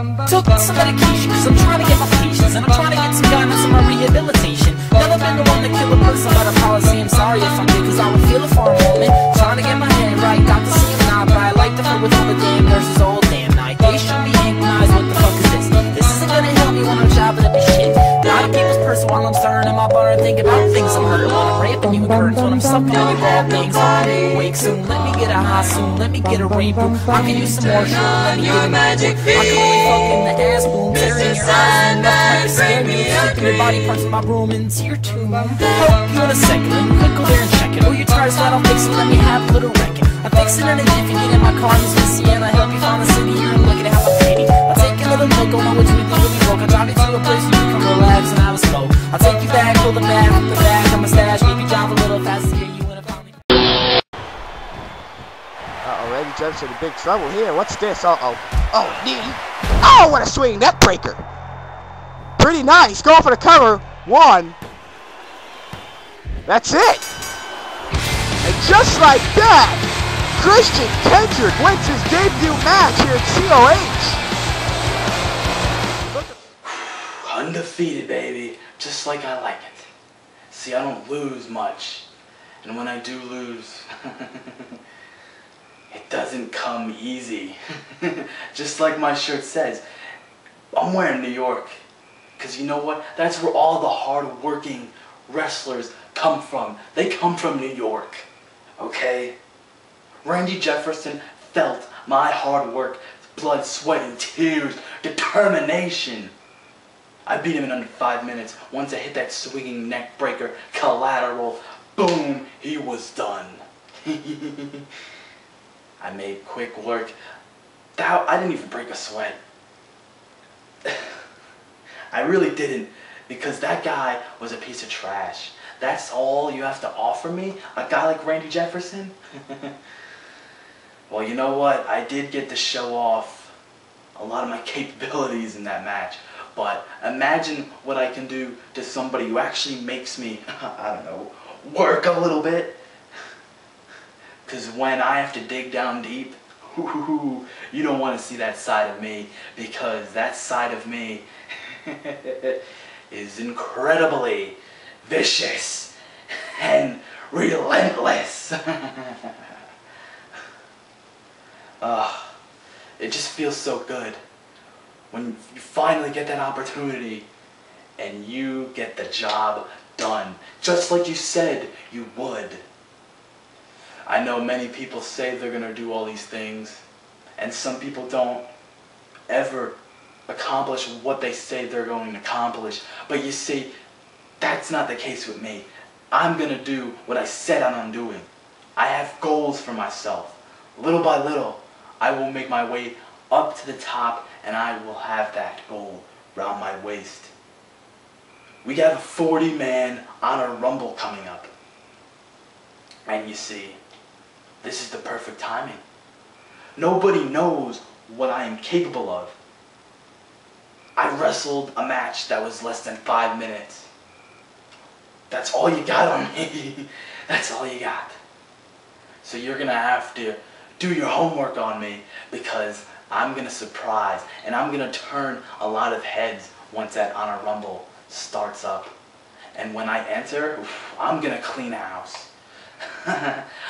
Took some medication cause I'm trying to get my patience, and I'm trying to get some guidance on my rehabilitation. Never been the one to kill a person, but I probably say I'm sorry if I did, cause I would feel it for a moment. Trying to get my head right, got to see him not right. Like to flirt with all the damn nurses all damn night. They should be hypnotized, what the fuck is this? This isn't gonna help me when I'm chopping up his shit. Not a people's person while I'm stirring in my butter and thinking about things I'm hurting. When I'm raping you in curtains, when I'm sucking on your raw things. I'll be awake soon, let me get a high soon, let me get a reboot. I can use some more shroom, let me get a magic feel. I can really fuck in the ass boom, tearing your eyes and left like a scare you. Flicking your body parts in my room into your tomb. Help you in a second, let me quick go there and check it. Oh, you tired, so I don't fix it, let me have a little wrecking. I fix it in a jiffy, get in my car, Miss Missy, and I help you find the city here and look at how I pity. I'll take a little look, don't know which week really broke. I'll drive you to a place where you can relax and have a smoke. I'll take you back, pull the back, with the back of my stash, maybe drive a little faster, get you in a pound. Randy Jefferson in big trouble here. What's this? Uh-oh. Oh, knee. Oh, what a swing net breaker. Pretty nice. Going for the cover. One. That's it. And just like that, Christian Kendrick wins his debut match here at COH. Undefeated, baby. Just like I like it. See, I don't lose much. And when I do lose, it doesn't come easy. Just like my shirt says, I'm wearing New York. Because you know what? That's where all the hard-working wrestlers come from. They come from New York. Okay? Randy Jefferson felt my hard work, blood, sweat, and tears, determination. I beat him in under 5 minutes. Once I hit that swinging neck breaker, collateral, boom, he was done. I made quick work. I didn't even break a sweat. I really didn't, because that guy was a piece of trash. That's all you have to offer me? A guy like Randy Jefferson? Well, you know what? I did get to show off a lot of my capabilities in that match. But imagine what I can do to somebody who actually makes me, I don't know, work a little bit. Because when I have to dig down deep, you don't want to see that side of me, because that side of me is incredibly vicious and relentless. It just feels so good when you finally get that opportunity and you get the job done, just like you said you would. I know many people say they're going to do all these things, and some people don't ever accomplish what they say they're going to accomplish. But you see, that's not the case with me. I'm going to do what I said I'm doing. I have goals for myself. Little by little, I will make my way up to the top, and I will have that goal around my waist. We have a 40-man Honor Rumble coming up. And you see, this is the perfect timing. Nobody knows what I am capable of. I wrestled a match that was less than 5 minutes. That's all you got on me. That's all you got. So you're going to have to do your homework on me, because I'm going to surprise and I'm going to turn a lot of heads once that Honor Rumble starts up. And when I enter, I'm going to clean house.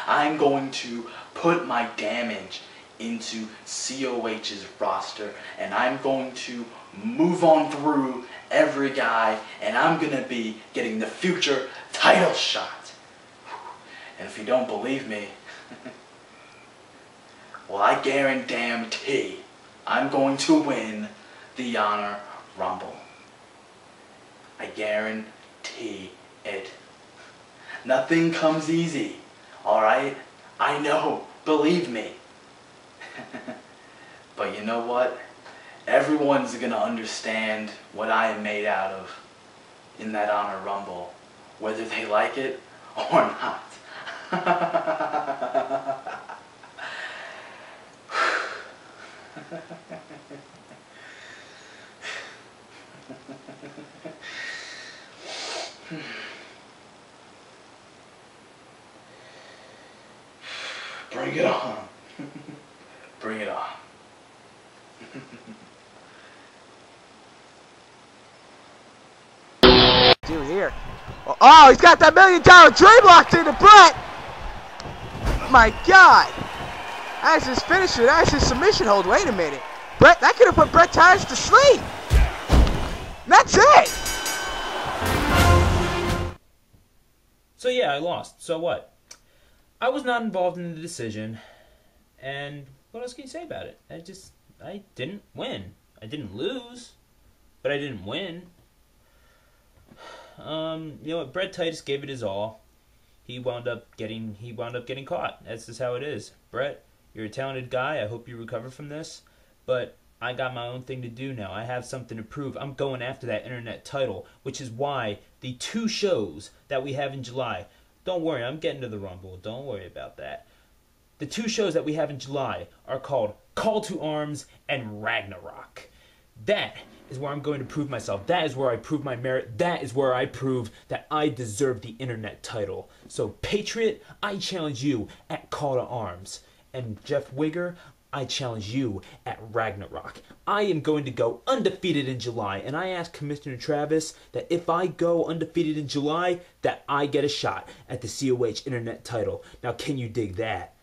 I'm going to put my damage into COH's roster, and I'm going to move on through every guy, and I'm going to be getting the future title shot. And if you don't believe me, well, I guarantee I'm going to win the Honor Rumble. I guarantee it. Nothing comes easy, alright? I know, believe me. But you know what? Everyone's gonna understand what I am made out of in that Honor Rumble, whether they like it or not. Bring it on. Bring it on. do here. Oh, he's got that $1 million dream locked into Brett. My God. That's his finisher. That's his submission hold. Wait a minute. Brett, that could have put Brett Tires to sleep. And that's it. So yeah, I lost. So what? I was not involved in the decision. And what else can you say about it? I didn't win. I didn't lose, but I didn't win. You know what? Brett Titus gave it his all. He wound up getting caught. That's just how it is. Brett, you're a talented guy. I hope you recover from this. But I got my own thing to do now. I have something to prove. I'm going after that internet title, which is why the 2 shows that we have in July. Don't worry, I'm getting to the Rumble. Don't worry about that. The 2 shows that we have in July are called Call to Arms and Ragnarok. That is where I'm going to prove myself. That is where I prove my merit. That is where I prove that I deserve the internet title. So, Patriot, I challenge you at Call to Arms. And Jeff Wigger, I challenge you at Ragnarok. I am going to go undefeated in July. And I asked Commissioner Travis that if I go undefeated in July, that I get a shot at the COH internet title. Now, can you dig that?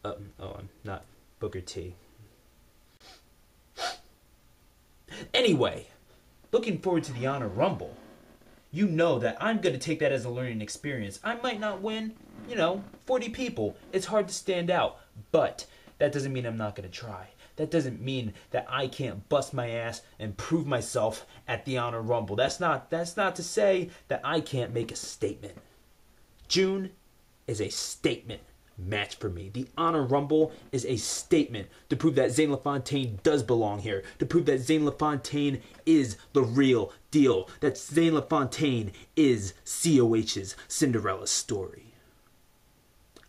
I'm not Booker T. Anyway, looking forward to the Honor Rumble. You know that I'm going to take that as a learning experience. I might not win, 40 people. It's hard to stand out. But that doesn't mean I'm not going to try. That doesn't mean that I can't bust my ass and prove myself at the Honor Rumble. That's not to say that I can't make a statement. June is a statement match for me. The Honor Rumble is a statement to prove that Zane LaFontaine does belong here, to prove that Zane LaFontaine is the real deal, that Zane LaFontaine is COH's Cinderella story.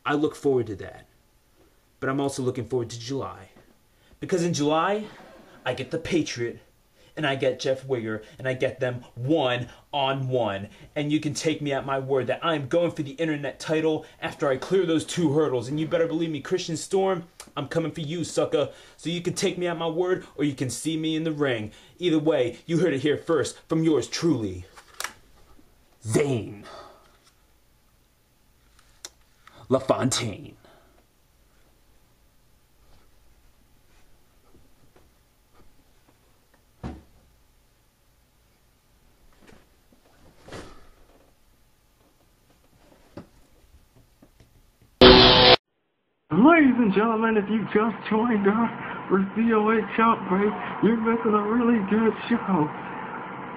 I look forward to that, but I'm also looking forward to July, because in July I get the Patriot and I get Jeff Wigger, and I get them 1-on-1. And you can take me at my word that I'm going for the internet title after I clear those 2 hurdles. And you better believe me, Christian Storm, I'm coming for you, sucker. So you can take me at my word, or you can see me in the ring. Either way, you heard it here first from yours truly, Zane LaFontaine. Ladies and gentlemen, if you just joined us for COH Outbreak, you're missing a really good show.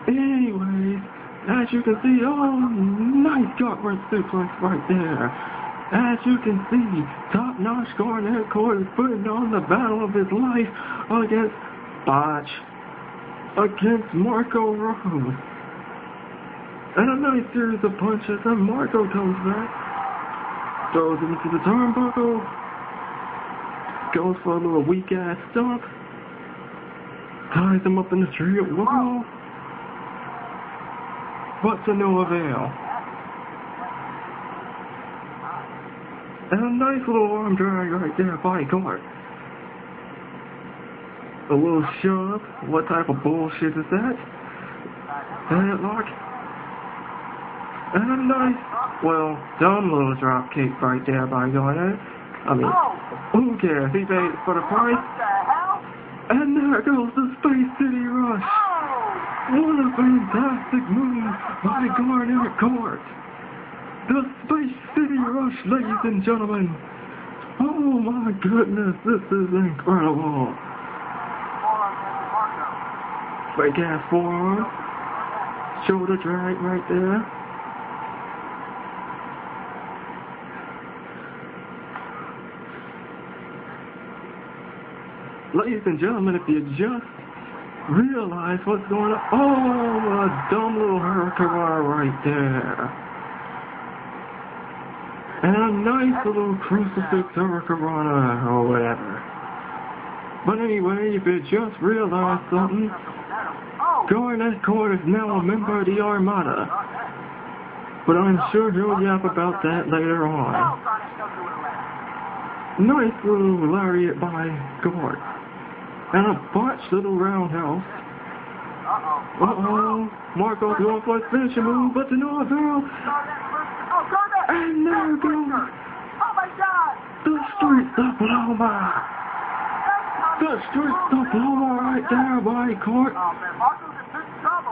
Anyways, as you can see, nice gut-wrench suplex right there. As you can see, top-notch Garnet Court is putting on the battle of his life against Botch, against Marco Rose. And a nice series of punches, and Marco comes back, throws him into the turnbuckle, goes for a little weak-ass stomp, ties him up in the tree wall, but to no avail. And a nice little arm drag right there by Gart. A little shove. What type of bullshit is that? Headlock. And a nice, dumb little drop kick right there by Garnet. I mean, who cares? He paid for the price. And there goes the Space City Rush. What a fantastic move by Garnet Court. The Space City Rush, ladies and gentlemen. Oh my goodness, this is incredible. Fake ass forearm. Shoulder drag right there. Ladies and gentlemen, if you just realize what's going on. Oh, a dumb little hurricane right there. And a nice little crucifix hurricane or whatever. But anyway, if you just realized something, Garnet Court is now a member of the Armada. But I'm sure he'll yap about that later on. Nice little lariat by Gart. And a botched little roundhouse Marco's going for his finishing move, but the no girl. And there goes the Streets of Loma. The Streets of Loma right there by Court.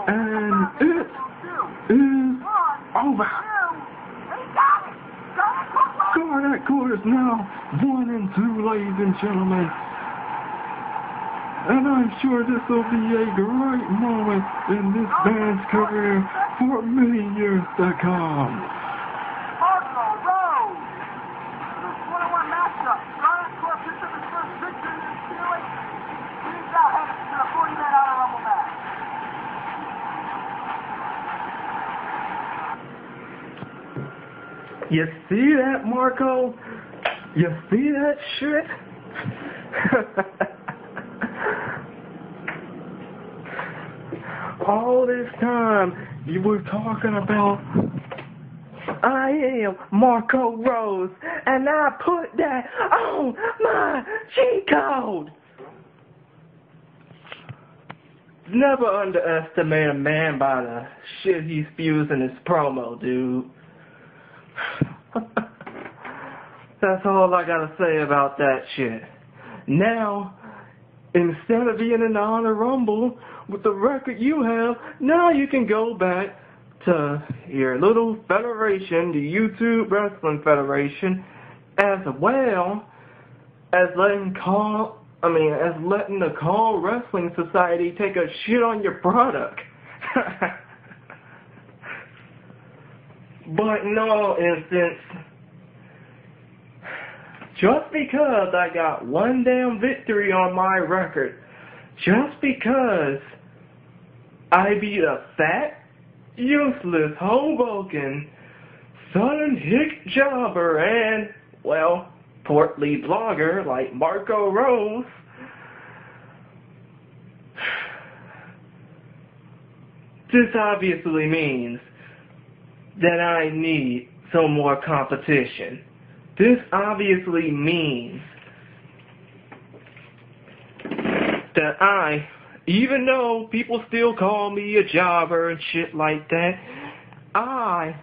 And it is over. That Court is now 1-2, ladies and gentlemen. And I'm sure this will be a great moment in this band's career for many years to come. Marco Rose, the 21 matchup. Giant Corp picked up his first victory in this series. He's now headed to the 40-man Honor Rumble match. You see that, Marco? You see that shit? All this time you were talking about I am Marco Rose and I put that on my cheat code. Never underestimate a man by the shit he spews in his promo, dude. That's all I gotta say about that shit. Now, instead of being in the Honor Rumble with the record you have, now you can go back to your little federation, the YouTube Wrestling Federation, as well as letting the Call Wrestling Society take a shit on your product. But in all instance, just because I got one damn victory on my record, just because I beat a fat, useless Hoboken, Southern hick jobber, and, well, portly blogger like Marco Rose, this obviously means that I need some more competition. This obviously means that even though people still call me a jobber and shit like that, I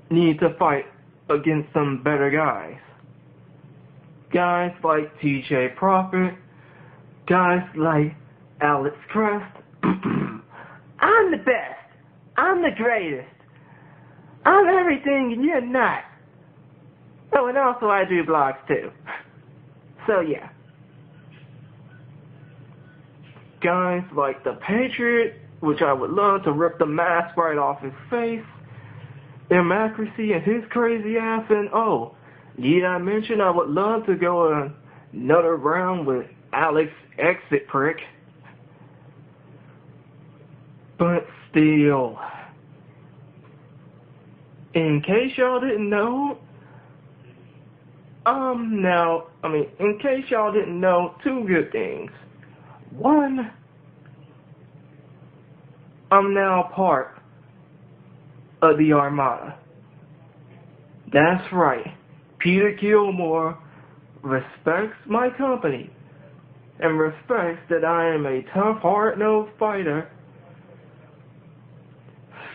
need to fight against some better guys. Guys like TJ Prophet, guys like Alex Crest. I'm the best. I'm the greatest. I'm everything and you're not. Oh, and also I do blogs too. So yeah. Guys like the Patriot, which I would love to rip the mask right off his face. Democracy and his crazy ass, and oh, need I mention I would love to go another round with Alex Exit Prick. But still, in case y'all didn't know, in case y'all didn't know, two good things. One, I'm now part of the Armada. That's right. Peter Gilmore respects my company and respects that I am a tough, hard-nosed fighter.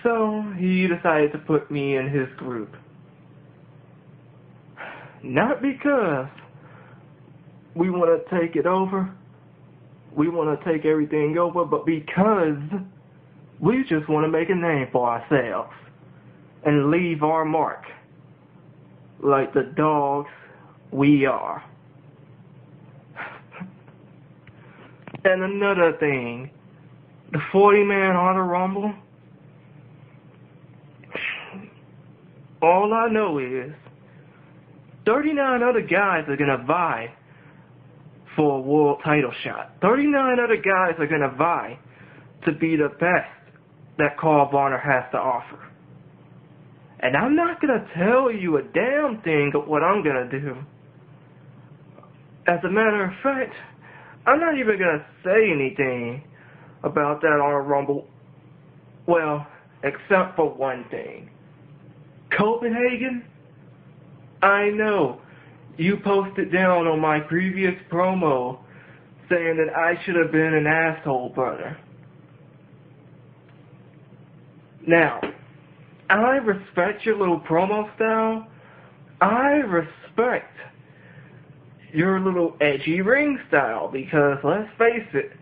So he decided to put me in his group. Not because we want to take it over, we want to take everything over, but because we just want to make a name for ourselves and leave our mark like the dogs we are. And another thing, the 40-man Honor Rumble, all I know is 39 other guys are going to vie for a world title shot. 39 other guys are going to vie to be the best that Call of Honor has to offer. And I'm not going to tell you a damn thing of what I'm going to do. As a matter of fact, I'm not even going to say anything about that Honor Rumble. Well, except for one thing. Copenhagen, I know you posted down on my previous promo saying that I should have been an asshole brother. Now, I respect your little promo style. I respect your little edgy ring style, because let's face it,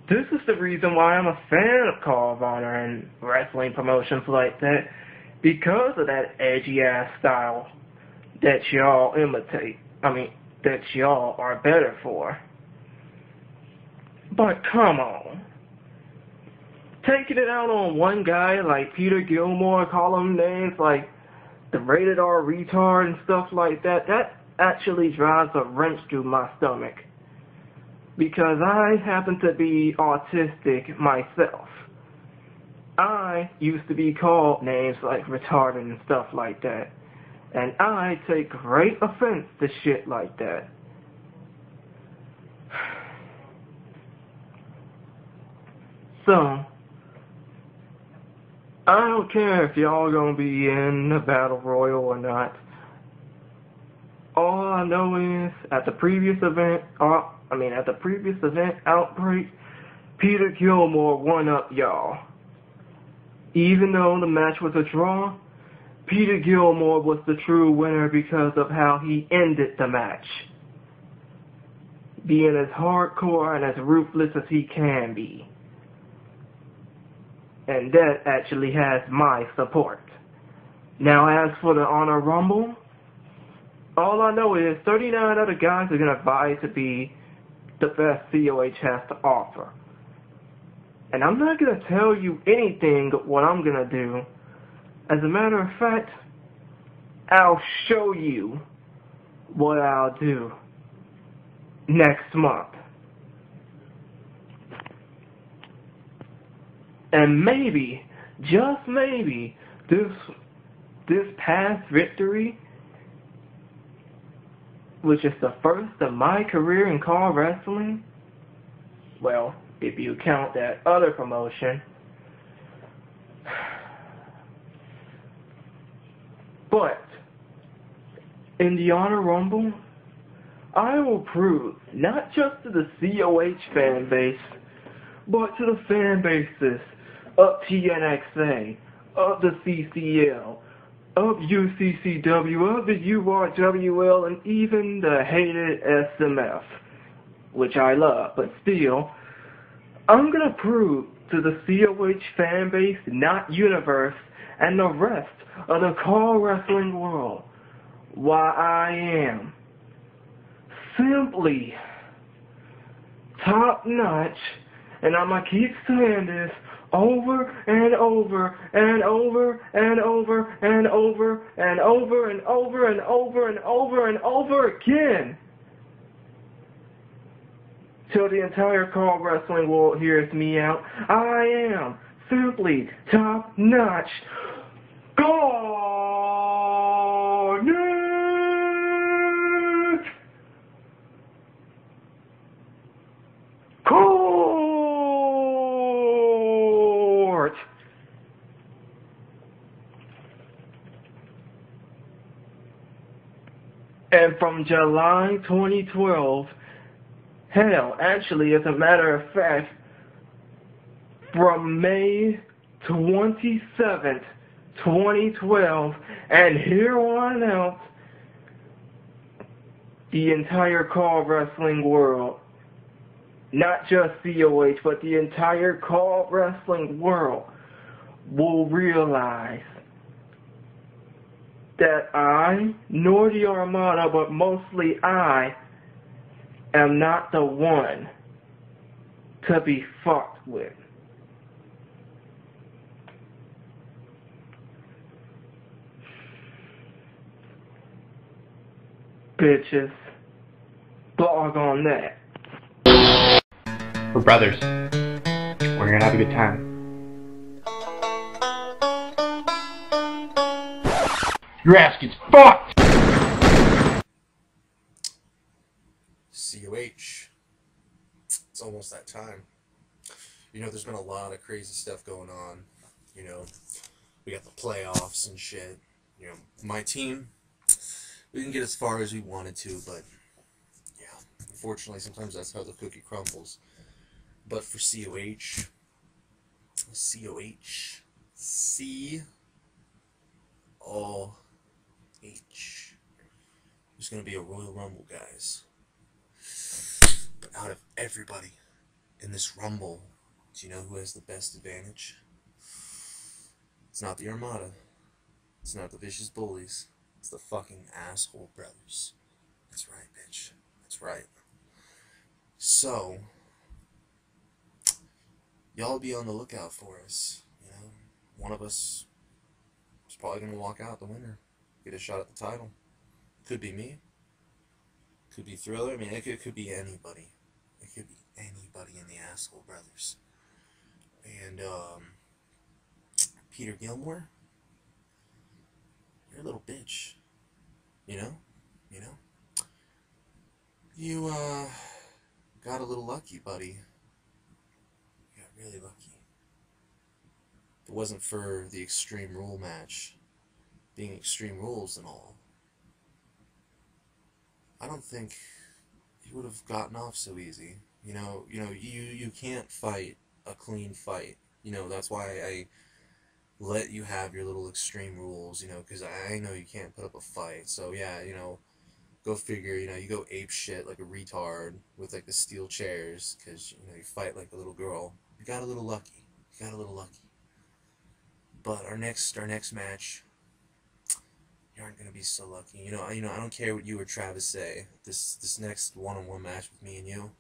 this is the reason why I'm a fan of Call of Honor and wrestling promotions like that, because of that edgy ass style that y'all imitate. I mean, that y'all are better for. But come on. Taking it out on one guy like Peter Gilmore, calling him names like the rated R retard and stuff like that, that actually drives a wrench through my stomach. Because I happen to be autistic myself. I used to be called names like retarded and stuff like that. And I take great offense to shit like that. So, I don't care if y'all gonna be in a battle royal or not. All I know is, at the previous event Outbreak, Peter Gilmore won up y'all. Even though the match was a draw, Peter Gilmore was the true winner because of how he ended the match. Being as hardcore and as ruthless as he can be. And that actually has my support. Now as for the Honor Rumble, all I know is 39 other guys are going to vie to be the best COH has to offer. And I'm not going to tell you anything what I'm going to do. As a matter of fact, I'll show you what I'll do next month. And maybe, just maybe, this past victory, which is the first of my career in car wrestling, well, if you count that other promotion, but in the Honor Rumble, I will prove, not just to the COH fan base, but to the fan bases of TNXA, of the CCL, of UCCW, of the URWL, and even the hated SMF, which I love, but still, I'm going to prove to the COH fan base, not universe, and the rest of the car wrestling world why I am simply top notch, and I'm going to keep saying this over and over and over and over and over and over and over and over and over and over again till the entire car wrestling world hears me out. I am simply top notch. Garnet Court. And from July 2012, hell, actually, as a matter of fact, from May 27th, 2012, and here on out, the entire car wrestling world, not just COH, but the entire car wrestling world will realize that I, nor the Armada, but mostly I, am not the one to be fucked with. Bitches. Blog on that. We're brothers. We're gonna have a good time. Your ass gets fucked! COH. It's almost that time. You know, there's been a lot of crazy stuff going on. You know, we got the playoffs and shit. You know, my team, we didn't get as far as we wanted to, but yeah, Unfortunately, sometimes that's how the cookie crumbles. But for COH, there's going to be a Royal Rumble, guys. But out of everybody in this Rumble, do you know who has the best advantage? It's not the Armada. It's not the Vicious Bullies. It's the fucking Asshole Brothers. That's right, bitch. That's right. So, y'all be on the lookout for us. You know, one of us is probably going to walk out the winner. Get a shot at the title. Could be me. Could be Thriller. I mean, it could be anybody. It could be anybody in the Asshole Brothers. And, Peter Gilmore, you're a little bitch. You know? You, got a little lucky, buddy. You got really lucky. If it wasn't for the Extreme Rule match, being Extreme Rules and all, I don't think you would have gotten off so easy. You can't fight a clean fight. That's why I let you have your little Extreme Rules, because I know you can't put up a fight. So yeah, go figure, you go ape shit like a retard with like the steel chairs, because you fight like a little girl. You got a little lucky. But our next match, you aren't gonna be so lucky. I don't care what you or Travis say. This next one-on-one match with me and you,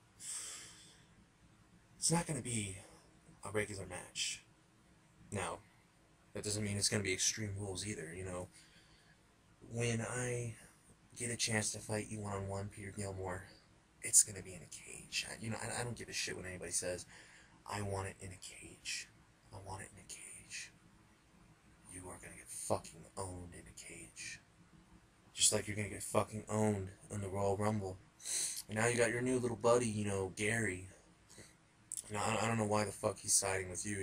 it's not gonna be a regular match. Now, that doesn't mean it's gonna be Extreme Rules either. When I get a chance to fight you one-on-one, Peter Gilmore, it's gonna be in a cage. I don't give a shit when anybody says, I want it in a cage. I want it in a cage. You are gonna get fucking owned in a cage. Just like you're gonna get fucking owned in the Royal Rumble. And now you got your new little buddy, Gary. I don't know why the fuck he's siding with you.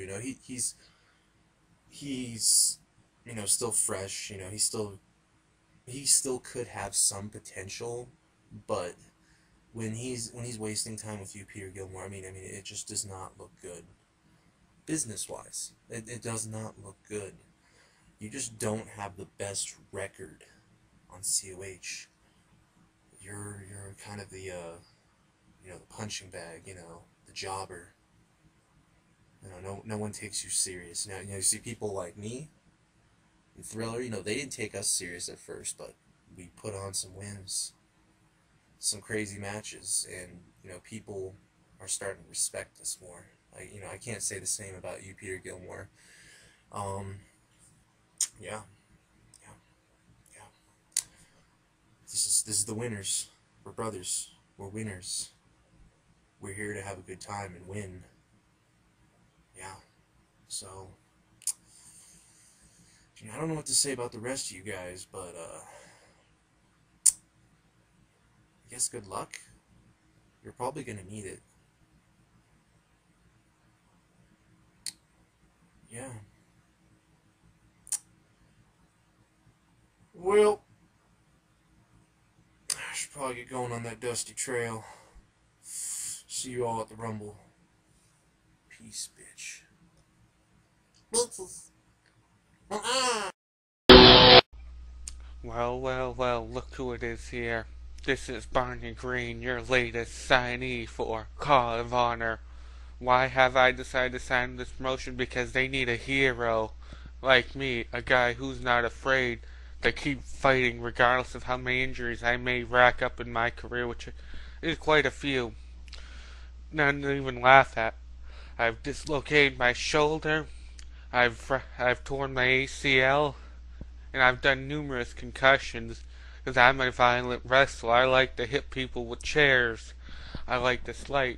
He's still fresh. He still could have some potential, but when he's wasting time with you, Peter Gilmore, it just does not look good. Business-wise, it does not look good. You just don't have the best record on COH. You're kind of the the punching bag, the jobber. No one takes you serious. Now, you see people like me and Thriller, they didn't take us serious at first, but we put on some wins, some crazy matches, and, people are starting to respect us more. I can't say the same about you, Peter Gilmore. Yeah. This is the winners. We're brothers. We're winners. We're here to have a good time and win. Yeah. So, I don't know what to say about the rest of you guys, but, I guess good luck. You're probably gonna need it. Yeah. Well, I should probably get going on that dusty trail. See you all at the Rumble. Peace, bitch. Bitches. Well, look who it is here. This is Barney Green, your latest signee for Call of Honor. Why have I decided to sign this promotion? Because they need a hero like me, a guy who's not afraid to keep fighting regardless of how many injuries I may rack up in my career, which is quite a few. Not even laugh at. I've dislocated my shoulder, I've torn my ACL, and I've done numerous concussions, because I'm a violent wrestler. I like to hit people with chairs. I like to light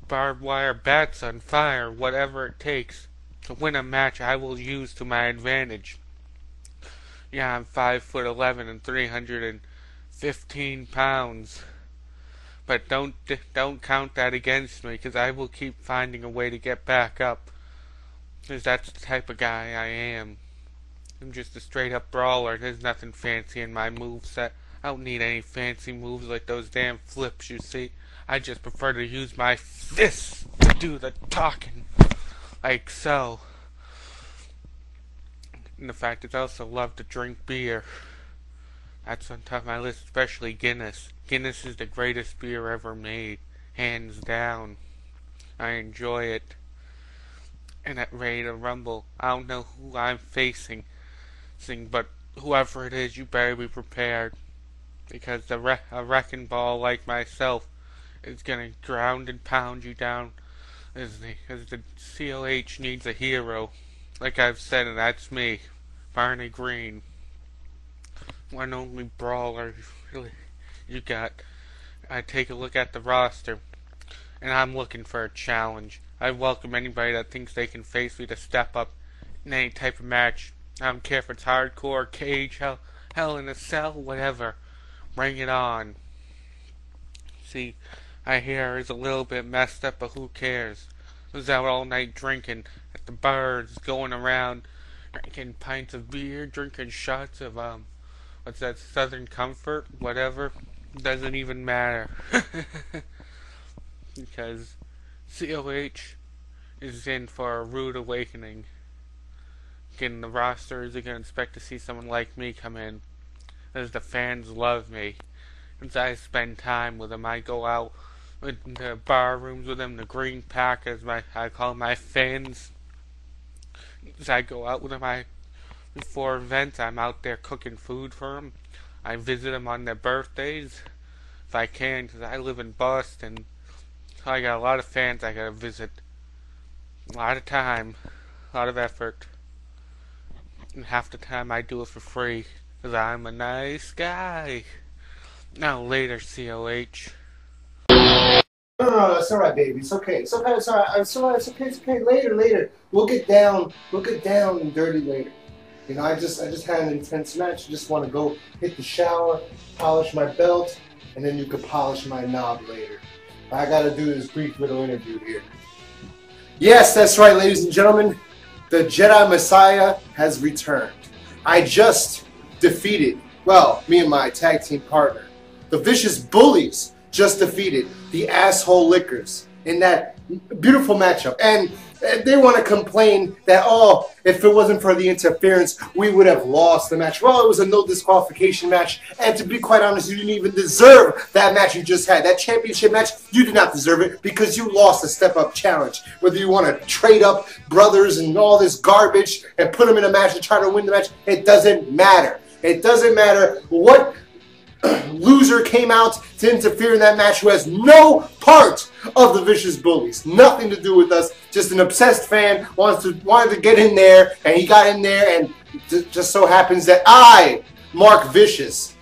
barbed wire bats on fire, whatever it takes to win a match I will use to my advantage. Yeah, I'm 5'11" and 315 pounds. But don't count that against me, because I will keep finding a way to get back up. Because that's the type of guy I am. I'm just a straight up brawler. There's nothing fancy in my moveset. I don't need any fancy moves like those damn flips, you see. I just prefer to use my fists to do the talking. Like so. And the fact is I also love to drink beer. That's on top of my list, especially Guinness. Guinness is the greatest beer ever made. Hands down. I enjoy it. And at Ready to Rumble, I don't know who I'm facing, but whoever it is, you better be prepared. Because a wrecking ball like myself is gonna ground and pound you down as the COH needs a hero. Like I've said, and that's me, Barney Green. One only brawler really you got. I take a look at the roster, and I'm looking for a challenge. I welcome anybody that thinks they can face me to step up in any type of match. I don't care if it's hardcore, cage, hell in a cell, whatever. Bring it on. See, my hair is a little bit messed up, but who cares? I was out all night drinking at the bars, going around, drinking pints of beer, drinking shots of, what's that, Southern Comfort, whatever. Doesn't even matter. Because COH is in for a rude awakening. Getting the roster isn't going to expect to see someone like me come in, as the fans love me. As I spend time with them, I go out in the bar rooms with them, the green pack, as I call my fans. As I go out with them, before events, I'm out there cooking food for them. I visit them on their birthdays, if I can, because I live in Boston. So I got a lot of fans I gotta visit. A lot of time, a lot of effort. And half the time I do it for free, because I'm a nice guy. Now later, COH. No, it's alright, baby. It's okay. It's okay. It's alright. It's alright. It's okay. It's okay. Later. We'll get down and dirty later. You know, I just had an intense match. I just want to go hit the shower, polish my belt, and then you could polish my knob later. I gotta do this brief little interview here. Yes, that's right, ladies and gentlemen. The Jedi Messiah has returned. I just defeated, well, me and my tag team partner, the Vicious Bullies just defeated the Asshole Lickers in that beautiful matchup. And they want to complain that, oh, if it wasn't for the interference, we would have lost the match. Well, it was a no disqualification match. And to be quite honest, you didn't even deserve that match you just had. That championship match, you did not deserve it because you lost the step-up challenge. Whether you want to trade up brothers and all this garbage and put them in a match and try to win the match, it doesn't matter. It doesn't matter what loser came out to interfere in that match who has no part of the Vicious Bullies. Nothing to do with us. Just an obsessed fan wanted to get in there, and he got in there, and just so happens that I, Mark Vicious,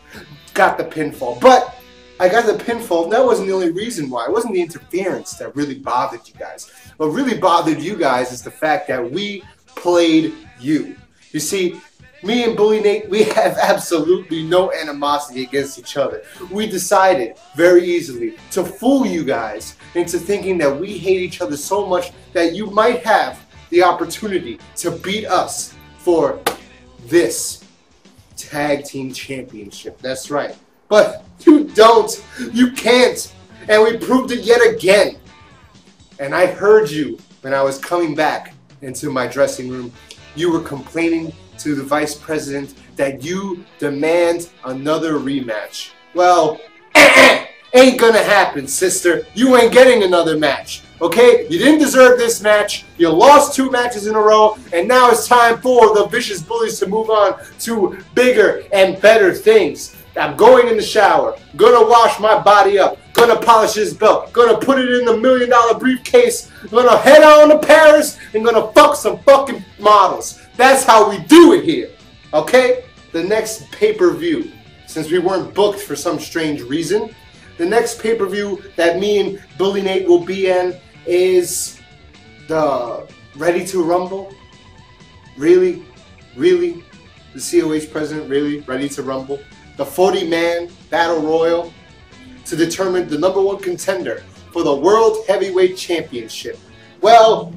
got the pinfall. But I got the pinfall. That wasn't the only reason why. It wasn't the interference that really bothered you guys. What really bothered you guys is the fact that we played you. You see, me and Bully Nate, we have absolutely no animosity against each other. We decided very easily to fool you guys into thinking that we hate each other so much that you might have the opportunity to beat us for this tag team championship. That's right. But you don't. You can't. And we proved it yet again. And I heard you when I was coming back into my dressing room. You were complaining to the vice president that you demand another rematch. Well, ain't gonna happen, sister. You ain't getting another match, okay? You didn't deserve this match. You lost 2 matches in a row, and now it's time for the Vicious Bullies to move on to bigger and better things. I'm going in the shower, gonna wash my body up, gonna polish this belt, gonna put it in the $1 million briefcase, gonna head on to Paris, and gonna fuck some fucking models. That's how we do it here, okay? The next pay-per-view, since we weren't booked for some strange reason, the next pay-per-view that me and Bully Nate will be in is the Ready to Rumble. Really? Really? The COH president really ready to rumble? The 40-man battle royal to determine the #1 contender for the World Heavyweight Championship. Well,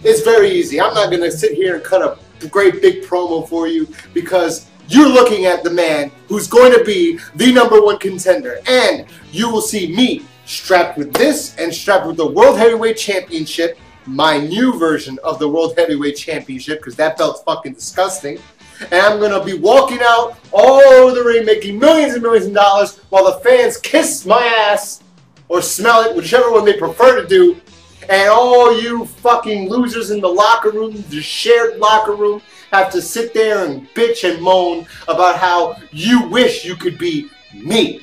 it's very easy. I'm not going to sit here and cut a great big promo for you because you're looking at the man who's going to be the #1 contender. And you will see me strapped with this and strapped with the World Heavyweight Championship, my new version of the World Heavyweight Championship, because that belt's fucking disgusting. And I'm going to be walking out all over the ring making millions and millions of dollars while the fans kiss my ass or smell it, whichever one they prefer to do. And all you fucking losers in the locker room, the shared locker room, have to sit there and bitch and moan about how you wish you could be me.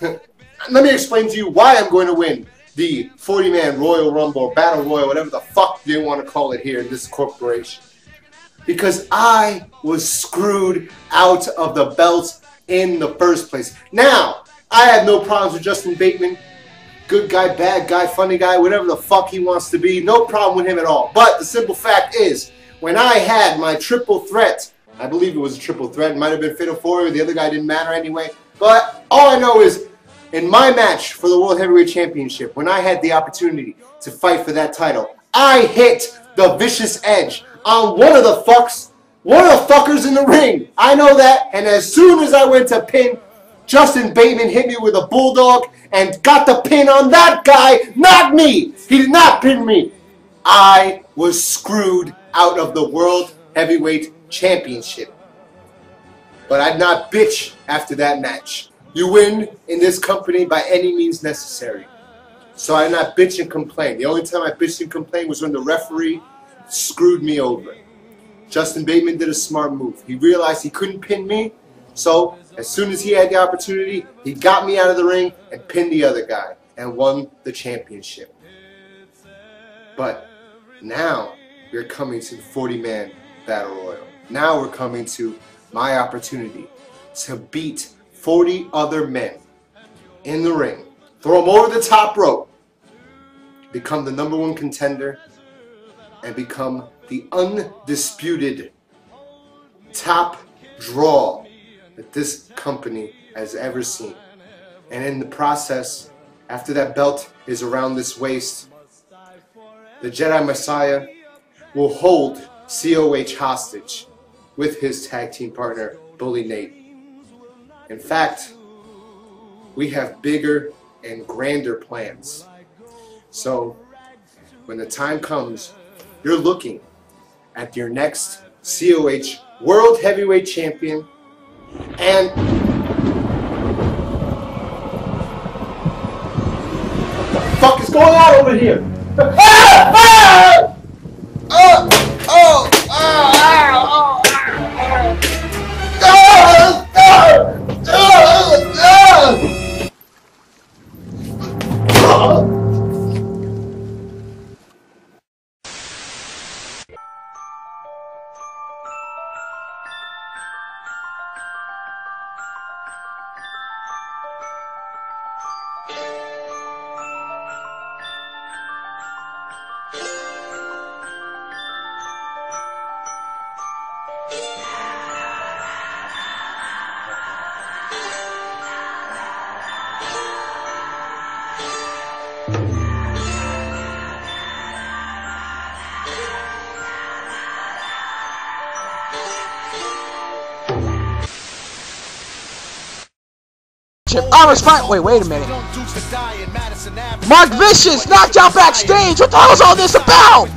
Let me explain to you why I'm going to win the 40-man Royal Rumble or Battle Royal, whatever the fuck they want to call it here in this corporation. Because I was screwed out of the belts in the first place. Now, I have no problems with Justin Bateman. Good guy, bad guy, funny guy, whatever the fuck he wants to be. No problem with him at all. But the simple fact is, when I had my triple threat, I believe it was a triple threat. It might have been Fatal 4, the other guy didn't matter anyway. But all I know is, in my match for the World Heavyweight Championship, when I had the opportunity to fight for that title, I hit the vicious edge on one of the fuckers in the ring. I know that, and as soon as I went to pin, Justin Bateman hit me with a bulldog and got the pin on that guy, not me. He did not pin me. I was screwed out of the World Heavyweight Championship. But I'd not bitch after that match. You win in this company by any means necessary. So I did not bitch and complain. The only time I bitched and complained was when the referee screwed me over. Justin Bateman did a smart move. He realized he couldn't pin me, so as soon as he had the opportunity, he got me out of the ring and pinned the other guy and won the championship. But now we're coming to the 40-man Battle Royal. Now we're coming to my opportunity to beat 40 other men in the ring, throw them over the top rope, become the #1 contender, and become the undisputed top draw that this company has ever seen. And in the process, after that belt is around this waist, the Jedi Messiah will hold COH hostage with his tag team partner, Bully Nate. In fact, we have bigger and grander plans. So, when the time comes, you're looking at your next COH World Heavyweight Champion, and what the fuck is going on over here? I was fine. Wait a minute. Mark Vicious knocked out backstage. What the hell is all this about?